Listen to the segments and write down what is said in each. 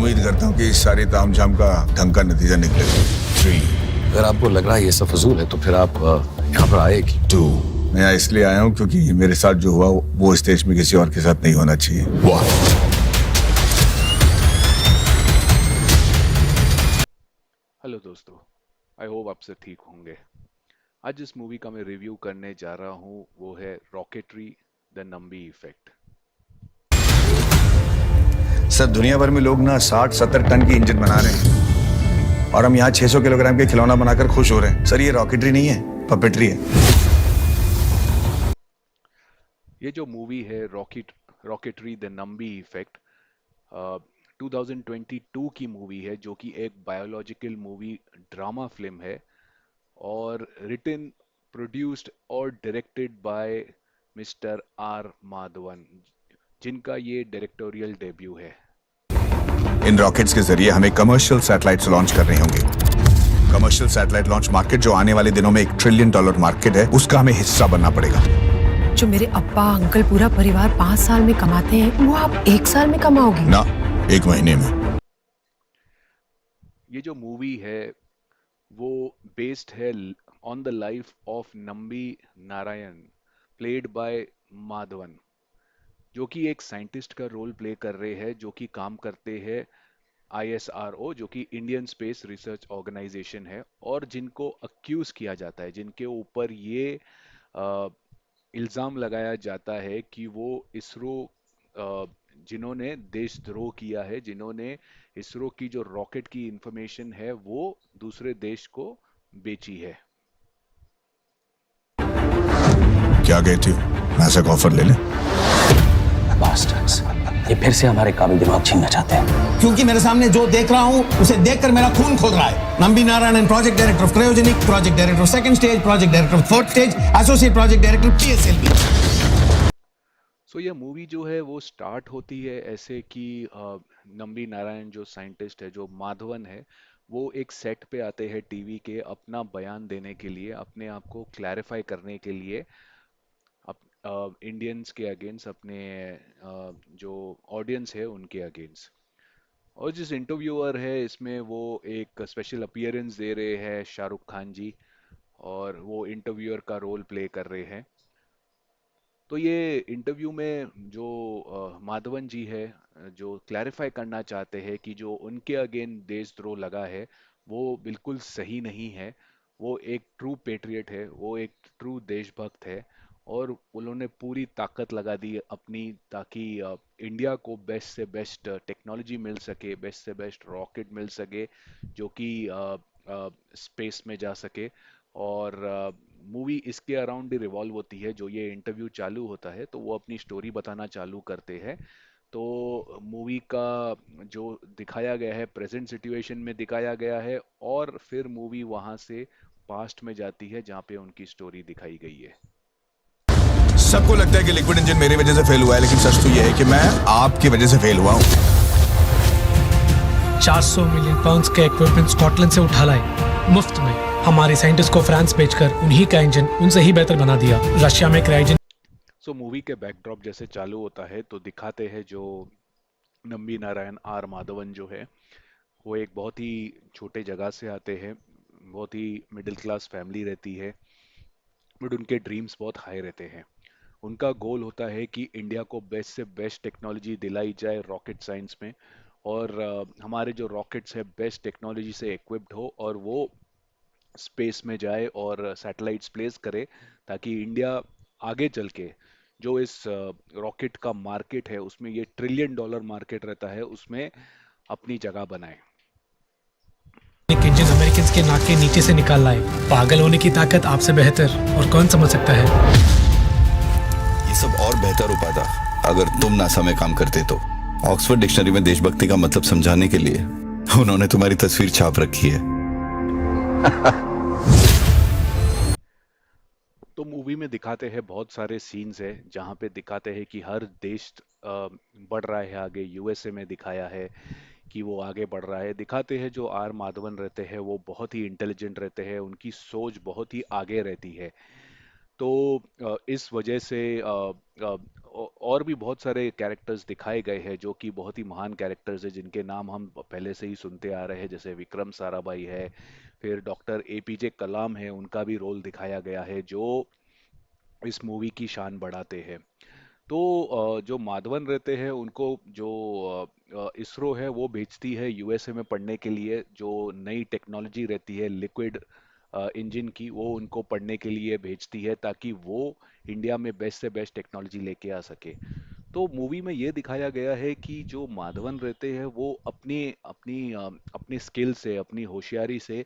उम्मीद करता हूँ कि इस सारी तामझाम का ढंग का नतीजा निकलेगा। 3, अगर आपको लग रहा है ये सब फजूल है तो फिर आप यहाँ पर आए कि 2, मैं यहाँ इसलिए आया हूँ क्योंकि मेरे साथ जो हुआ वो इस देश में किसी और के साथ नहीं होना चाहिए। वाह। हेलो दोस्तों, आई होप आप सब ठीक होंगे। आज जिस मूवी का मैं रिव्यू करने जा रहा हूँ वो है rocketry the Nambi effect. Sir दुनिया भर में लोग ना 60-70 टन की इंजन बना रहे हैं और हम यहाँ 600 किलोग्राम के खिलौना बनाकर खुश हो रहे हैं। सर ये रॉकेटरी नहीं है, पपेटरी है। ये जो मूवी है रॉकेटरी द नंबी इफेक्ट 2022 की मूवी है, जो कि एक बायोलॉजिकल मूवी ड्रामा फिल्म है और रिटन, प्रोड्यूस्ड और directed by mister R Madhavan, जिनका ये डायरेक्टोरियल डेब्यू है। इन रॉकेट्स के जरिए हमें कमर्शियल सैटेलाइट्स लॉन्च करने होंगे। कमर्शियल सैटेलाइट लॉन्च मार्केट जो आने वाले दिनों में $1 ट्रिलियन मार्केट है, उसका हमें हिस्सा बनना पड़ेगा। जो मेरे अब्बा अंकल पूरा परिवार 5 साल में कमाते हैं, वो आप 1 साल में कमाओगे? ना, 1 महीने में। ये जो मूवी है वो बेस्ड है on the life of Nambi Narayan, played by Madhavan, जो कि एक साइंटिस्ट का रोल प्ले कर रहे हैं, जो कि काम करते हैं ISRO, जो कि इंडियन स्पेस रिसर्च ऑर्गेनाइजेशन है, और जिनको अक्यूज किया जाता है, जिनके ऊपर ये इल्ज़ाम लगाया जाता है कि वो इसरो, जिन्होंने देशद्रोह किया है, जिन्होंने इसरो की जो रॉकेट की इंफॉर्मेशन है वो दूसरे देश को बेची है। क्या कहती हो, नासा का ऑफर ले लें? बास्टर्ड्स, ये फिर से हमारे काबिल दिमाग छीनना चाहते हैं। क्योंकि मेरे सामने जो देख रहा हूं उसे देखकर मेरा खून खोल रहा है। Nambi Narayanan, project director of cryogenic, project director of second stage, project director of fourth stage, associate project director PSLV। सो यह मूवी जो है वो स्टार्ट होती है ऐसे कि नंबी नारायण जो साइंटिस्ट है, जो माधवन है, वो एक सेट पे आते हैं टीवी के अपना बयान देने के लिए, अपने आप को क्लैरिफाई करने के लिए, इंडियंस के अगेंस्ट, अपने जो ऑडियंस है उनके अगेंस्ट। और जिस इंटरव्यूअर है इसमें वो एक स्पेशल अपीयरेंस दे रहे हैं शाहरुख खान जी, और वो इंटरव्यूअर का रोल प्ले कर रहे हैं। तो ये इंटरव्यू में जो माधवन जी है, जो क्लैरिफाई करना चाहते हैं कि जो उनके अगेंस्ट देशद्रोह लगा है वो बिल्कुल सही नहीं है। वो एक ट्रू पेट्रियट है, वो एक ट्रू देशभक्त है, और उन्होंने पूरी ताकत लगा दी अपनी, ताकि इंडिया को बेस्ट से बेस्ट टेक्नोलॉजी मिल सके, बेस्ट से बेस्ट रॉकेट मिल सके, जो कि स्पेस में जा सके। और मूवी इसके अराउंड ही रिवॉल्व होती है। जो ये इंटरव्यू चालू होता है तो वो अपनी स्टोरी बताना चालू करते हैं। तो मूवी का जो दिखाया गया है प्रेजेंट सिचुएशन में दिखाया गया है, और फिर मूवी वहां से पास्ट में जाती है जहाँ पे उनकी स्टोरी दिखाई गई है। सबको लगता है कि लिक्विड इंजन मेरी वजह से फेल हुआ है, लेकिन सच तो यह है कि मैं आपकी वजह से फेल हुआ हूँ। 400 मिलियन पाउंड्स के इक्विपमेंट स्कॉटलैंड से उठा लाए मुफ्त में। हमारे साइंटिस्ट को फ्रांस भेजकर उन्हीं का इंजन उनसे ही बेहतर बना दिया। रशिया में क्रायोजन। सो मूवी के बैकड्रॉप जैसे चालू होता है तो दिखाते हैं जो नंबी नारायण आर माधवन जो है, वो एक बहुत ही छोटे जगह से आते हैं, बहुत ही मिडिल क्लास फैमिली रहती है, बट उनके ड्रीम्स बहुत हाई रहते हैं। उनका गोल होता है कि इंडिया को बेस्ट से बेस्ट टेक्नोलॉजी दिलाई जाए रॉकेट साइंस में, और हमारे जो रॉकेट्स है बेस्ट टेक्नोलॉजी से इक्विप्ड हो, और वो स्पेस में जाए और सैटेलाइट्स प्लेस करे, ताकि इंडिया आगे चल के जो इस रॉकेट का मार्केट है उसमें, ये $1 ट्रिलियन मार्केट रहता है, उसमें अपनी जगह बनाए। एक इंजन अमेरिकन के नाक के नीचे से निकाल लाए। पागल होने की ताकत आपसे बेहतर और कौन समझ सकता है। ये सब और बेहतर हो पाता अगर तुम नासा में काम करते तो। ऑक्सफोर्ड डिक्शनरी में देशभक्ति का मतलब समझाने के लिए उन्होंने तुम्हारी तस्वीर छाप रखी है। तो मूवी में दिखाते हैं बहुत सारे सीन्स है जहाँ पे दिखाते हैं कि हर देश बढ़ रहा है आगे। USA में दिखाया है कि वो आगे बढ़ रहा है। दिखाते हैं जो आर माधवन रहते हैं वो बहुत ही इंटेलिजेंट रहते हैं, उनकी सोच बहुत ही आगे रहती है। तो इस वजह से और भी बहुत सारे कैरेक्टर्स दिखाए गए हैं जो कि बहुत ही महान कैरेक्टर्स हैं जिनके नाम हम पहले से ही सुनते आ रहे हैं, जैसे विक्रम साराभाई है, फिर डॉक्टर एपीजे कलाम है, उनका भी रोल दिखाया गया है जो इस मूवी की शान बढ़ाते हैं। तो जो माधवन रहते हैं उनको जो इसरो है वो भेजती है यूएसए में पढ़ने के लिए, जो नई टेक्नोलॉजी रहती है लिक्विड इंजन की, वो उनको पढ़ने के लिए भेजती है ताकि वो इंडिया में बेस्ट से बेस्ट टेक्नोलॉजी लेके आ सके। तो मूवी में ये दिखाया गया है कि जो माधवन रहते हैं वो अपनी अपनी अपनी स्किल से, अपनी होशियारी से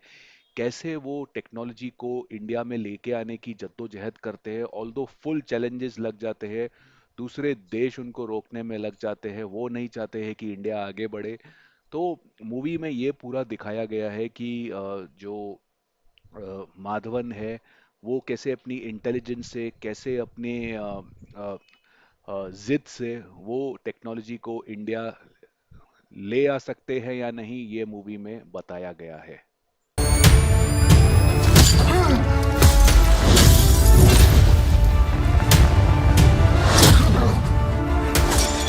कैसे वो टेक्नोलॉजी को इंडिया में लेके आने की जद्दोजहद करते हैं। ऑल्दो फुल चैलेंजेस लग जाते हैं, दूसरे देश उनको रोकने में लग जाते हैं, वो नहीं चाहते हैं कि इंडिया आगे बढ़े। तो मूवी में ये पूरा दिखाया गया है कि जो माधवन है वो कैसे अपनी इंटेलिजेंस से, कैसे अपने जिद से वो टेक्नोलॉजी को इंडिया ले आ सकते हैं या नहीं, ये मूवी में बताया गया है।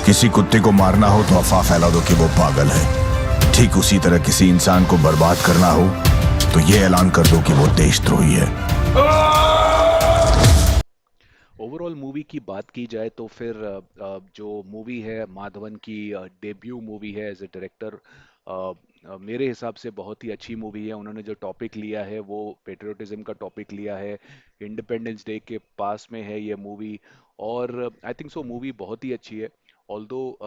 किसी कुत्ते को मारना हो तो अफवाह फैला दो कि वो पागल है। ठीक उसी तरह किसी इंसान को बर्बाद करना हो तो ये ऐलान कर दो कि वो देशद्रोही है। ओवरऑल मूवी की बात की जाए तो फिर जो मूवी है माधवन की डेब्यू मूवी है एज ए डायरेक्टर, मेरे हिसाब से बहुत ही अच्छी मूवी है। उन्होंने जो टॉपिक लिया है वो पेट्रियोटिज्म का टॉपिक लिया है, इंडिपेंडेंस डे के पास में है ये मूवी, और आई थिंक सो मूवी बहुत ही अच्छी है। ऑल्दो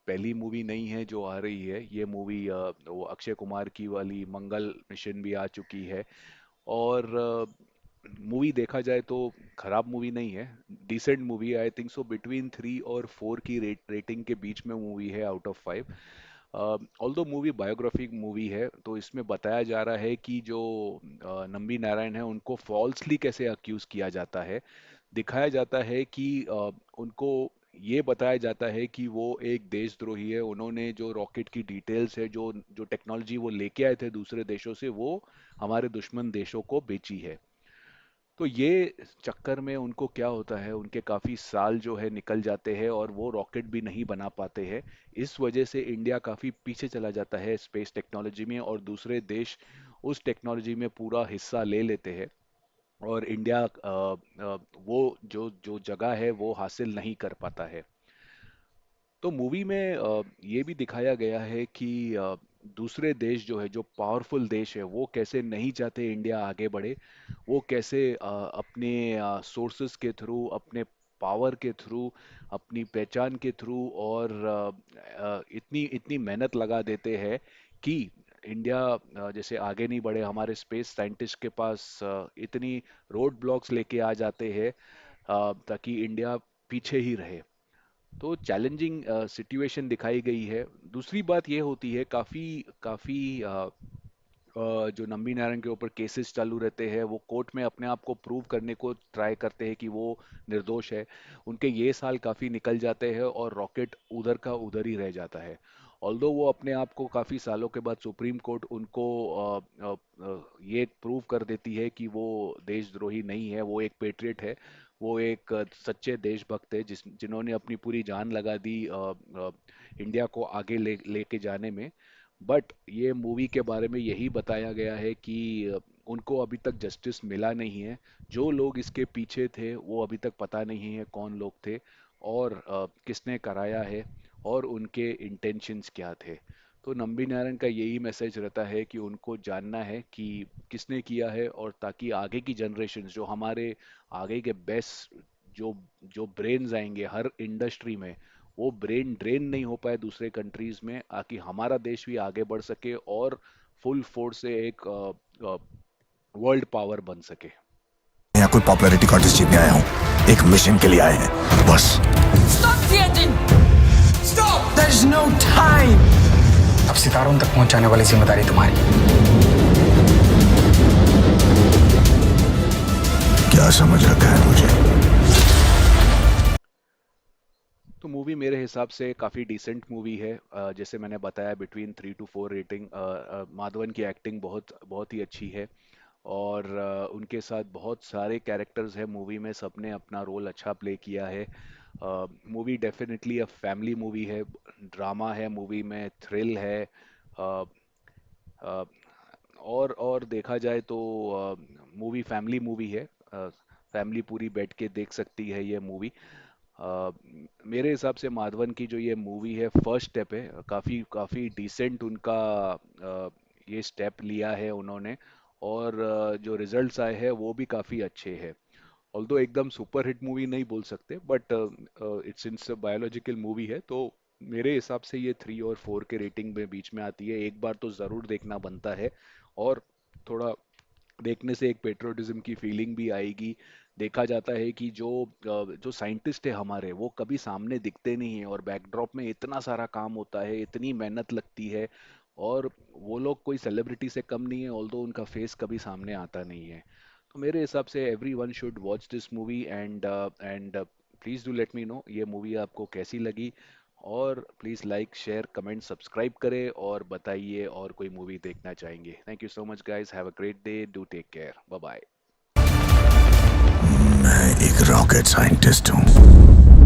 पहली मूवी नहीं है जो आ रही है, ये मूवी वो अक्षय कुमार की वाली मंगल मिशन भी आ चुकी है। और मूवी देखा जाए तो खराब मूवी नहीं है, डिसेंट मूवी है। आई थिंक सो बिटवीन 3 और 4 की रेटिंग के बीच में मूवी है out of 5। Although movie biographic movie है, तो इसमें बताया जा रहा है कि जो नंबी नारायण है उनको फॉल्सली कैसे अक्यूज किया जाता है। दिखाया जाता है कि उनको ये बताया जाता है कि वो एक देशद्रोही है। उन्होंने जो रॉकेट की डिटेल्स है, जो जो टेक्नोलॉजी वो लेके आए थे दूसरे देशों से, वो हमारे दुश्मन देशों को बेची है। तो ये चक्कर में उनको क्या होता है, उनके काफ़ी साल जो है निकल जाते हैं और वो रॉकेट भी नहीं बना पाते हैं। इस वजह से इंडिया काफ़ी पीछे चला जाता है स्पेस टेक्नोलॉजी में, और दूसरे देश उस टेक्नोलॉजी में पूरा हिस्सा ले लेते हैं, और इंडिया वो जो जो जगह है वो हासिल नहीं कर पाता है। तो मूवी में ये भी दिखाया गया है कि दूसरे देश जो है, जो पावरफुल देश है, वो कैसे नहीं चाहते इंडिया आगे बढ़े। वो कैसे अपने सोर्सेस के थ्रू, अपने पावर के थ्रू, अपनी पहचान के थ्रू, और इतनी इतनी मेहनत लगा देते हैं कि इंडिया जैसे आगे नहीं बढ़े। हमारे स्पेस साइंटिस्ट के पास इतनी रोड ब्लॉक्स लेके आ जाते हैं ताकि इंडिया पीछे ही रहे। तो चैलेंजिंग सिचुएशन दिखाई गई है। दूसरी बात ये होती है, काफ़ी काफ़ी जो नंबी नारायण के ऊपर केसेस चालू रहते हैं, वो कोर्ट में अपने आप को प्रूव करने को ट्राई करते हैं कि वो निर्दोष है। उनके ये साल काफ़ी निकल जाते हैं और रॉकेट उधर का उधर ही रह जाता है। ऑल्दो वो अपने आप को काफ़ी सालों के बाद सुप्रीम कोर्ट उनको ये प्रूव कर देती है कि वो देशद्रोही नहीं है, वो एक पेट्रियट है, वो एक सच्चे देशभक्त है जिन्होंने अपनी पूरी जान लगा दी इंडिया को आगे लेके जाने में। बट ये मूवी के बारे में यही बताया गया है कि उनको अभी तक जस्टिस मिला नहीं है। जो लोग इसके पीछे थे वो अभी तक पता नहीं है कौन लोग थे, और किसने कराया है, और उनके इंटेंशंस क्या थे। तो नंबी नारायण का यही मैसेज रहता है कि उनको जानना है कि किसने किया है, और ताकि आगे की जनरेशन, जो हमारे आगे के बेस्ट जो जो ब्रेन्स आएंगे हर इंडस्ट्री में, वो ब्रेन ड्रेन नहीं हो पाए दूसरे कंट्रीज में, ताकि हमारा देश भी आगे बढ़ सके और फुल फोर्स से एक वर्ल्ड पावर बन सके। यहाँ कोई पॉपुलैरिटी कॉन्टेस्ट जीतने आया हूँ, एक मिशन के लिए आए हैं बस। Stop the engine! Stop! There's no time! अब सितारों तक पहुंचाने वाली जिम्मेदारी तुम्हारी। क्या समझ रखा है मुझे? तो मूवी मेरे हिसाब से काफ़ी डिसेंट मूवी है। जैसे मैंने बताया बिटवीन 3 to 4 रेटिंग। माधवन की एक्टिंग बहुत बहुत ही अच्छी है। और उनके साथ बहुत सारे कैरेक्टर्स हैं मूवी में, सबने अपना रोल अच्छा प्ले किया है। Movie definitely a family movie है, ड्रामा है मूवी में, थ्रिल है। अ, अ, और देखा जाए तो मूवी फैमिली मूवी है। फैमिली पूरी बैठ के देख सकती है ये मूवी। अ, मेरे हिसाब से माधवन की जो ये मूवी है फर्स्ट स्टेप है, काफ़ी काफ़ी डिसेंट उनका ये स्टेप लिया है उन्होंने। और जो रिजल्ट्स आए हैं वो भी काफ़ी अच्छे हैं। ऑल्दो एकदम सुपर हिट मूवी नहीं बोल सकते, but it's since biological movie है तो मेरे हिसाब से ये 3 और 4 के रेटिंग में बीच में आती है। एक बार तो ज़रूर देखना बनता है। और थोड़ा देखने से एक पेट्रोटिज्म की फीलिंग भी आएगी। देखा जाता है कि जो साइंटिस्ट है हमारे, वो कभी सामने दिखते नहीं है और बैकड्रॉप में इतना सारा काम होता है, इतनी मेहनत लगती है। और वो लोग कोई सेलिब्रिटी से कम नहीं है, ऑल्दो उनका फेस कभी सामने आता नहीं है। तो मेरे हिसाब से everyone should watch this movie. And please do let me know ये मूवी आपको कैसी लगी। और please like share comment subscribe करें और बताइए और कोई मूवी देखना चाहेंगे। Thank you so much guys, have a great day, do take care, bye bye. मैं एक रॉकेट साइंटिस्ट हूँ।